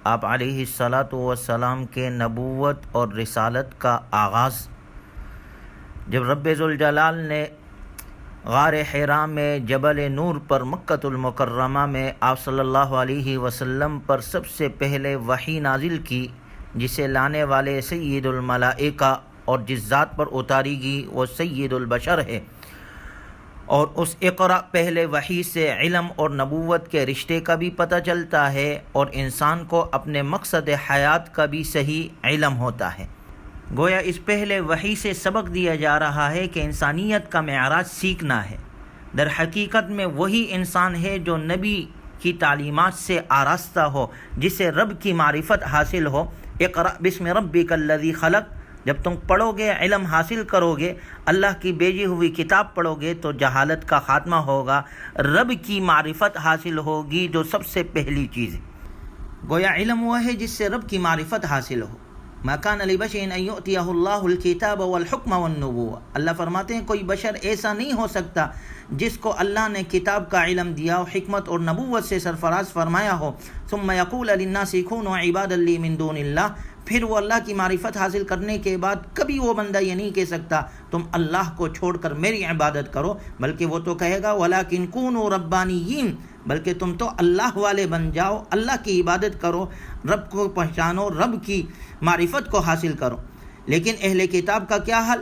آپ علیہ الصلاۃ والسلام کے نبوت اور رسالت کا آغاز جب رب ذوالجلال نے غار حرا میں جبل نور پر مکۃ المکرمہ میں آپ صلی اللہ علیہ وسلم پر سب سے پہلے وحی نازل کی، جسے لانے والے سید الملائکہ اور جس ذات پر اتاری گئی وہ سید البشر ہے، اور اس اقرا پہلے وحی سے علم اور نبوت کے رشتے کا بھی پتہ چلتا ہے اور انسان کو اپنے مقصد حیات کا بھی صحیح علم ہوتا ہے۔ گویا اس پہلے وحی سے سبق دیا جا رہا ہے کہ انسانیت کا معراج سیکھنا ہے۔ در حقیقت میں وہی انسان ہے جو نبی کی تعلیمات سے آراستہ ہو، جسے رب کی معرفت حاصل ہو۔ اقرأ بسم ربک الذی خلق، جب تم پڑھو گے، علم حاصل کرو گے، اللہ کی بھیجی ہوئی کتاب پڑھو گے تو جہالت کا خاتمہ ہوگا، رب کی معرفت حاصل ہوگی جو سب سے پہلی چیز ہے۔ گویا علم وہ ہے جس سے رب کی معرفت حاصل ہو۔ ما کان لبشر ان یؤتیہ اللہ الکتاب والحکم والنبوۃ، اللہ فرماتے ہیں کوئی بشر ایسا نہیں ہو سکتا جس کو اللہ نے کتاب کا علم دیا ہو، حکمت اور نبوت سے سرفراز فرمایا ہو، ثم یقول للناس کونوا عبادا لی من دون اللہ، پھر وہ اللہ کی معرفت حاصل کرنے کے بعد کبھی وہ بندہ یہ نہیں کہہ سکتا تم اللہ کو چھوڑ کر میری عبادت کرو، بلکہ وہ تو کہے گا ولیکن کونوا ربانیین، بلکہ تم تو اللہ والے بن جاؤ، اللہ کی عبادت کرو، رب کو پہچانو، رب کی معرفت کو حاصل کرو۔ لیکن اہل کتاب کا کیا حال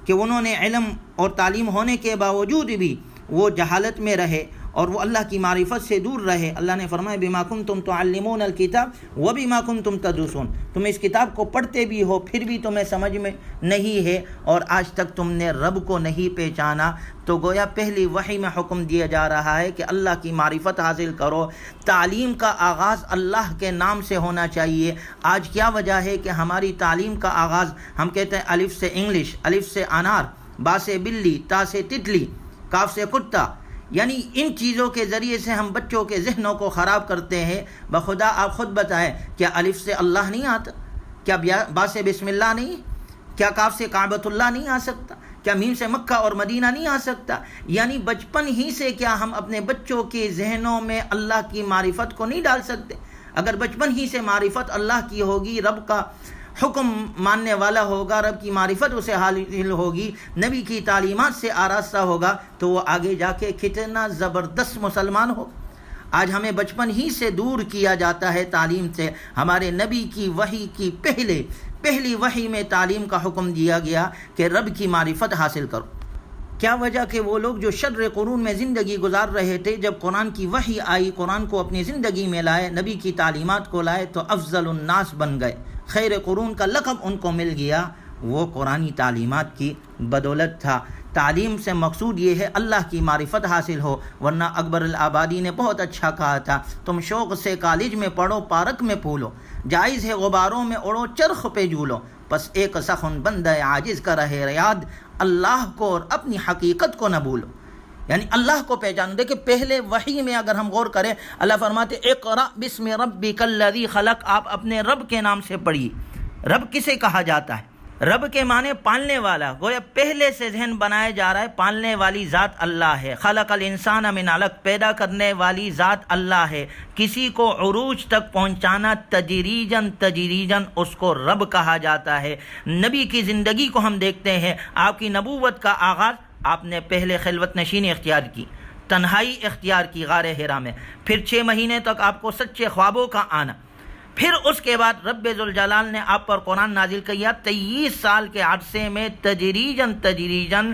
کہ انہوں نے علم اور تعلیم ہونے کے باوجود بھی وہ جہالت میں رہے اور وہ اللہ کی معرفت سے دور رہے۔ اللہ نے فرمایا بما کنتم تعلمون الکتاب وبما کنتم تدرسون، تم اس کتاب کو پڑھتے بھی ہو پھر بھی تمہیں سمجھ میں نہیں ہے اور آج تک تم نے رب کو نہیں پہچانا۔ تو گویا پہلی وحی میں حکم دیا جا رہا ہے کہ اللہ کی معرفت حاصل کرو، تعلیم کا آغاز اللہ کے نام سے ہونا چاہیے۔ آج کیا وجہ ہے کہ ہماری تعلیم کا آغاز ہم کہتے ہیں الف سے انگلش، الف سے انار، با سے بلی، تا سے تتلی، کاف سے کتا، یعنی ان چیزوں کے ذریعے سے ہم بچوں کے ذہنوں کو خراب کرتے ہیں۔ بخدا آپ خود بتائیں، کیا الف سے اللہ نہیں آتا؟ کیا با سے بسم اللہ نہیں؟ کیا کاف سے کعبۃ اللہ نہیں آ سکتا؟ کیا میم سے مکہ اور مدینہ نہیں آ سکتا؟ یعنی بچپن ہی سے کیا ہم اپنے بچوں کے ذہنوں میں اللہ کی معرفت کو نہیں ڈال سکتے؟ اگر بچپن ہی سے معرفت اللہ کی ہوگی، رب کا حکم ماننے والا ہوگا، رب کی معرفت اسے حاصل ہوگی، نبی کی تعلیمات سے آراستہ ہوگا، تو وہ آگے جا کے کتنا زبردست مسلمان ہو۔ آج ہمیں بچپن ہی سے دور کیا جاتا ہے تعلیم سے۔ ہمارے نبی کی وحی کی پہلی وحی میں تعلیم کا حکم دیا گیا کہ رب کی معرفت حاصل کرو۔ کیا وجہ کہ وہ لوگ جو شر قرون میں زندگی گزار رہے تھے، جب قرآن کی وحی آئی، قرآن کو اپنی زندگی میں لائے، نبی کی تعلیمات کو لائے تو افضل الناس بن گئے، خیر قرون کا لقب ان کو مل گیا۔ وہ قرآنی تعلیمات کی بدولت تھا۔ تعلیم سے مقصود یہ ہے اللہ کی معرفت حاصل ہو، ورنہ اکبر الآبادی نے بہت اچھا کہا تھا، تم شوق سے کالج میں پڑھو، پارک میں پھولو، جائز ہے غباروں میں اڑو، چرخ پہ جھولو، بس ایک سخن بندہ عاجز کا رہے یاد، اللہ کو اور اپنی حقیقت کو نہ بھولو۔ یعنی اللہ کو پہچانو۔ دیکھیں پہلے وحی میں اگر ہم غور کریں، اللہ فرماتے اقرأ بسم ربک الذی خلق، آپ اپنے رب کے نام سے پڑھیے۔ رب کسے کہا جاتا ہے؟ رب کے معنی پالنے والا۔ گویا پہلے سے ذہن بنایا جا رہا ہے پالنے والی ذات اللہ ہے۔ خلق الانسان من علق، پیدا کرنے والی ذات اللہ ہے۔ کسی کو عروج تک پہنچانا تدریجاً اس کو رب کہا جاتا ہے۔ نبی کی زندگی کو ہم دیکھتے ہیں، آپ کی نبوت کا آغاز آپ نے پہلے خلوت نشینی اختیار کی، تنہائی اختیار کی غار حرا میں، پھر 6 مہینے تک آپ کو سچے خوابوں کا آنا، پھر اس کے بعد رب ذوالجلال نے آپ پر قرآن نازل کیا۔ 23 سال کے عرصے میں تدریجاً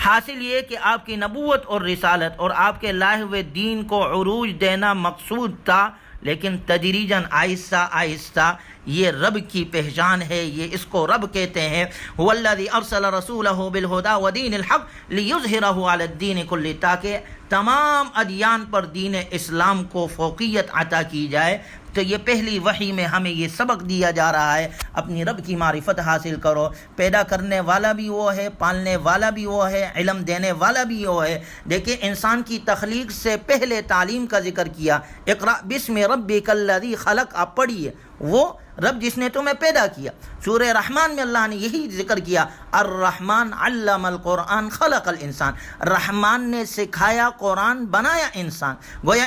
حاصل یہ کہ آپ کی نبوت اور رسالت اور آپ کے لائے ہوئے دین کو عروج دینا مقصود تھا، لیکن تدریجاً آہستہ یہ رب کی پہچان ہے، یہ اس کو رب کہتے ہیں۔ هو الذی ارسل رسولہ بالہدی ودین الحق لیظہرہ علی الدین کلہ، تاکہ تمام ادیان پر دین اسلام کو فوقیت عطا کی جائے۔ تو یہ پہلی وحی میں ہمیں یہ سبق دیا جا رہا ہے، اپنی رب کی معرفت حاصل کرو۔ پیدا کرنے والا بھی وہ ہے، پالنے والا بھی وہ ہے، علم دینے والا بھی وہ ہے۔ دیکھیں انسان کی تخلیق سے پہلے تعلیم کا ذکر کیا، اقرأ بسم ربک الذی خلق، آپ پڑھیے، وہ رب جس نے تمہیں پیدا کیا۔ سورہ رحمان میں اللہ نے یہی ذکر کیا، الرحمن علم القرآن خلق الانسان، رحمان نے سکھایا قرآن، بنایا انسان۔ گویا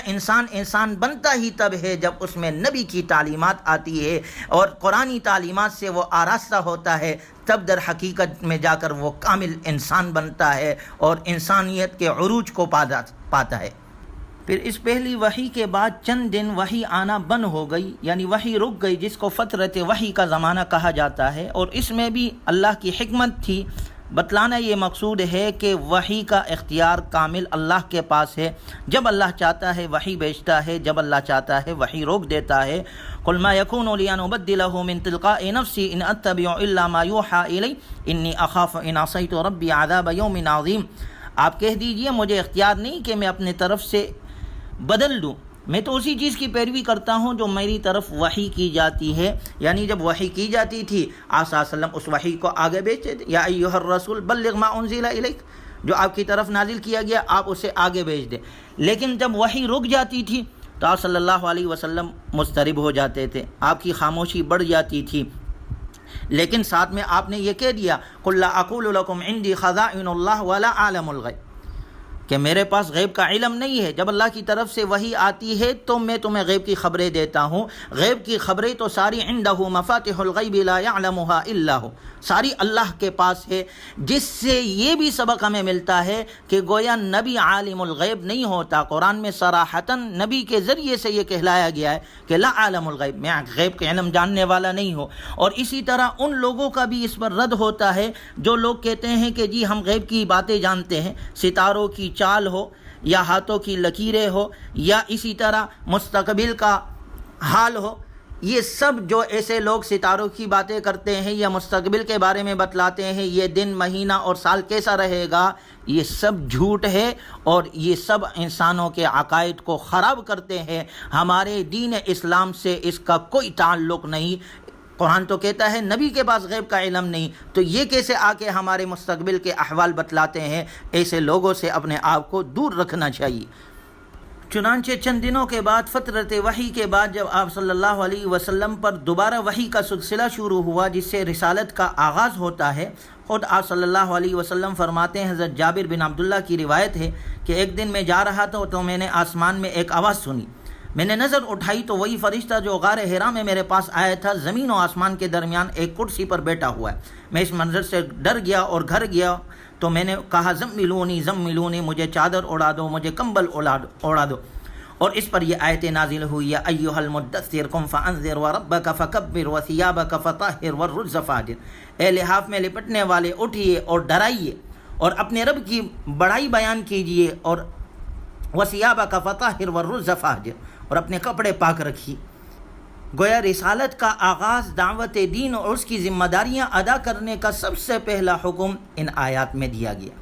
انسان بنتا ہی تب ہے جب اس میں نبی کی تعلیمات آتی ہے اور قرآنی تعلیمات سے وہ آراستہ ہوتا ہے، تب در حقیقت میں جا کر وہ کامل انسان بنتا ہے اور انسانیت کے عروج کو پاتا ہے۔ پھر اس پہلی وحی کے بعد چند دن وحی آنا بند ہو گئی، یعنی وحی رک گئی، جس کو فترت وحی کا زمانہ کہا جاتا ہے، اور اس میں بھی اللہ کی حکمت تھی۔ بتلانا یہ مقصود ہے کہ وحی کا اختیار کامل اللہ کے پاس ہے، جب اللہ چاہتا ہے وحی بھیجتا ہے، جب اللہ چاہتا ہے وحی روک دیتا ہے۔ قل ما يكون لي ان ابدله من تلقاء نفسي ان اتبع الا ما يوحى الي اني اخاف ان عصيت ربي عذاب يوم عظيم۔ آپ کہہ دیجئے مجھے اختیار نہیں کہ میں اپنے طرف سے بدل دوں، میں تو اسی چیز کی پیروی کرتا ہوں جو میری طرف وحی کی جاتی ہے۔ یعنی جب وحی کی جاتی تھی آپ صلی اللہ علیہ وسلم اس وحی کو آگے بھیجتے تھے، یا ایھا الرسول بلغ ما انزل الیک، جو آپ کی طرف نازل کیا گیا آپ اسے آگے بھیج دیں۔ لیکن جب وحی رک جاتی تھی تو آپ صلی اللہ علیہ وسلم مضطرب ہو جاتے تھے، آپ کی خاموشی بڑھ جاتی تھی۔ لیکن ساتھ میں آپ نے یہ کہہ دیا، قل لا اقول لکم عندی خزائن اللہ ولا اعلم الغیب، کہ میرے پاس غیب کا علم نہیں ہے۔ جب اللہ کی طرف سے وحی آتی ہے تو میں تمہیں غیب کی خبریں دیتا ہوں۔ غیب کی خبریں تو ساری عندہ مفاتح الغیب لا يعلمها الا هو، ساری اللہ کے پاس ہے، جس سے یہ بھی سبق ہمیں ملتا ہے کہ گویا نبی عالم الغیب نہیں ہوتا۔ قرآن میں صراحتاً نبی کے ذریعے سے یہ کہلایا گیا ہے کہ لا عالم الغیب، میں غیب کے علم جاننے والا نہیں ہوں۔ اور اسی طرح ان لوگوں کا بھی اس پر رد ہوتا ہے جو لوگ کہتے ہیں کہ جی ہم غیب کی باتیں جانتے ہیں، ستاروں کی چال ہو یا ہاتھوں کی لکیریں ہو یا اسی طرح مستقبل کا حال ہو، یہ سب جو ایسے لوگ ستاروں کی باتیں کرتے ہیں یا مستقبل کے بارے میں بتلاتے ہیں، یہ دن مہینہ اور سال کیسا رہے گا، یہ سب جھوٹ ہے اور یہ سب انسانوں کے عقائد کو خراب کرتے ہیں۔ ہمارے دین اسلام سے اس کا کوئی تعلق نہیں۔ قرآن تو کہتا ہے نبی کے پاس غیب کا علم نہیں، تو یہ کیسے آ کے ہمارے مستقبل کے احوال بتلاتے ہیں؟ ایسے لوگوں سے اپنے آپ کو دور رکھنا چاہیے۔ چنانچہ چند دنوں کے بعد فترت وحی کے بعد جب آپ صلی اللہ علیہ وسلم پر دوبارہ وحی کا سلسلہ شروع ہوا جس سے رسالت کا آغاز ہوتا ہے، خود آپ صلی اللہ علیہ وسلم فرماتے ہیں، حضرت جابر بن عبداللہ کی روایت ہے کہ ایک دن میں جا رہا تھا تو میں نے آسمان میں ایک آواز سنی، میں نے نظر اٹھائی تو وہی فرشتہ جو غار حرا میں میرے پاس آیا تھا زمین و آسمان کے درمیان ایک کرسی پر بیٹھا ہوا ہے۔ میں اس منظر سے ڈر گیا اور گھر گیا تو میں نے کہا زملونی، مجھے چادر اڑا دو، مجھے کمبل اڑا دو۔ اور اس پر یہ آیت نازل ہوئی، یا ایھا المدثر قم فانذر وربک فکبر وثیابک فطہر والرجز فاہجر، اے لحاف میں لپٹنے والے اٹھیے اور ڈرائیے اور اپنے رب کی بڑائی بیان کیجیے، اور وثیابک فطہر والرجز فاہجر، اور اپنے کپڑے پاک رکھیے۔ گویا رسالت کا آغاز دعوت دین اور اس کی ذمہ داریاں ادا کرنے کا سب سے پہلا حکم ان آیات میں دیا گیا۔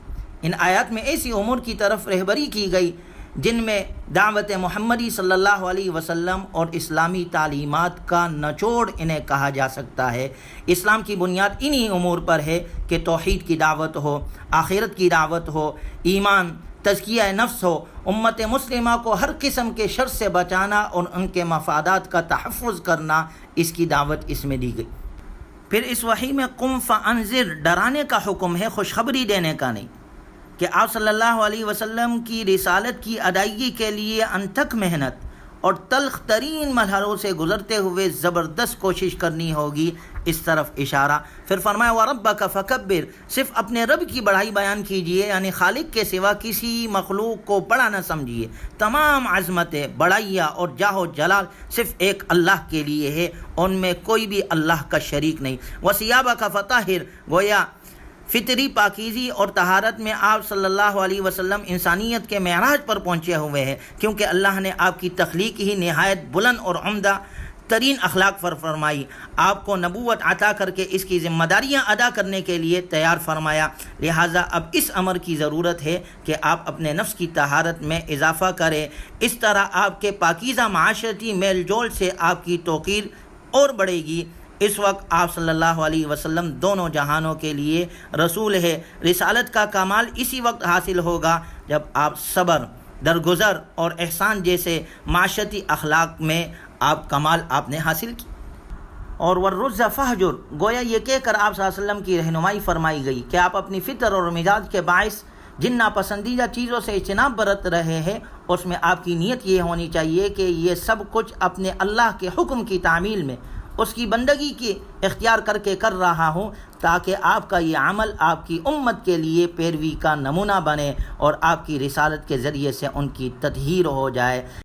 ان آیات میں ایسی امور کی طرف رہبری کی گئی جن میں دعوت محمدی صلی اللہ علیہ وسلم اور اسلامی تعلیمات کا نچوڑ انہیں کہا جا سکتا ہے۔ اسلام کی بنیاد انہی امور پر ہے کہ توحید کی دعوت ہو، آخرت کی دعوت ہو، ایمان، تزکیہ نفس ہو، امت مسلمہ کو ہر قسم کے شر سے بچانا اور ان کے مفادات کا تحفظ کرنا، اس کی دعوت اس میں دی گئی۔ پھر اس وحی میں قم فانذر، ڈرانے کا حکم ہے، خوشخبری دینے کا نہیں، کہ آپ صلی اللہ علیہ وسلم کی رسالت کی ادائیگی کے لیے انتھک محنت اور تلخ ترین مرحلوں سے گزرتے ہوئے زبردست کوشش کرنی ہوگی، اس طرف اشارہ۔ پھر فرمایا وَرَبَّكَ فَكَبِّرْ، صرف اپنے رب کی بڑائی بیان کیجئے، یعنی خالق کے سوا کسی مخلوق کو بڑا نہ سمجھیے۔ تمام عظمتیں، بڑائیاں اور جاہ و جلال صرف ایک اللہ کے لیے ہے، ان میں کوئی بھی اللہ کا شریک نہیں۔ وَثِيَابَكَ فَطَهِّرْ، گویا فطری پاکیزی اور طہارت میں آپ صلی اللہ علیہ وسلم انسانیت کے معراج پر پہنچے ہوئے ہیں، کیونکہ اللہ نے آپ کی تخلیق ہی نہایت بلند اور عمدہ ترین اخلاق پر فرمائی، آپ کو نبوت عطا کر کے اس کی ذمہ داریاں ادا کرنے کے لیے تیار فرمایا۔ لہٰذا اب اس امر کی ضرورت ہے کہ آپ اپنے نفس کی طہارت میں اضافہ کریں، اس طرح آپ کے پاکیزہ معاشرتی میل جول سے آپ کی توقیر اور بڑھے گی۔ اس وقت آپ صلی اللہ علیہ وسلم دونوں جہانوں کے لیے رسول ہے۔ رسالت کا کمال اسی وقت حاصل ہوگا جب آپ صبر، درگزر اور احسان جیسے معاشرتی اخلاق میں کمال آپ نے حاصل کی۔ اور والرز فہجر، گویا یہ کہہ کر آپ صلی اللہ علیہ وسلم کی رہنمائی فرمائی گئی کہ آپ اپنی فطر اور مزاج کے باعث جن ناپسندیدہ چیزوں سے اجتناب برت رہے ہیں اس میں آپ کی نیت یہ ہونی چاہیے کہ یہ سب کچھ اپنے اللہ کے حکم کی تعمیل میں اس کی بندگی کی اختیار کر کے کر رہا ہوں، تاکہ آپ کا یہ عمل آپ کی امت کے لیے پیروی کا نمونہ بنے اور آپ کی رسالت کے ذریعے سے ان کی تطہیر ہو جائے۔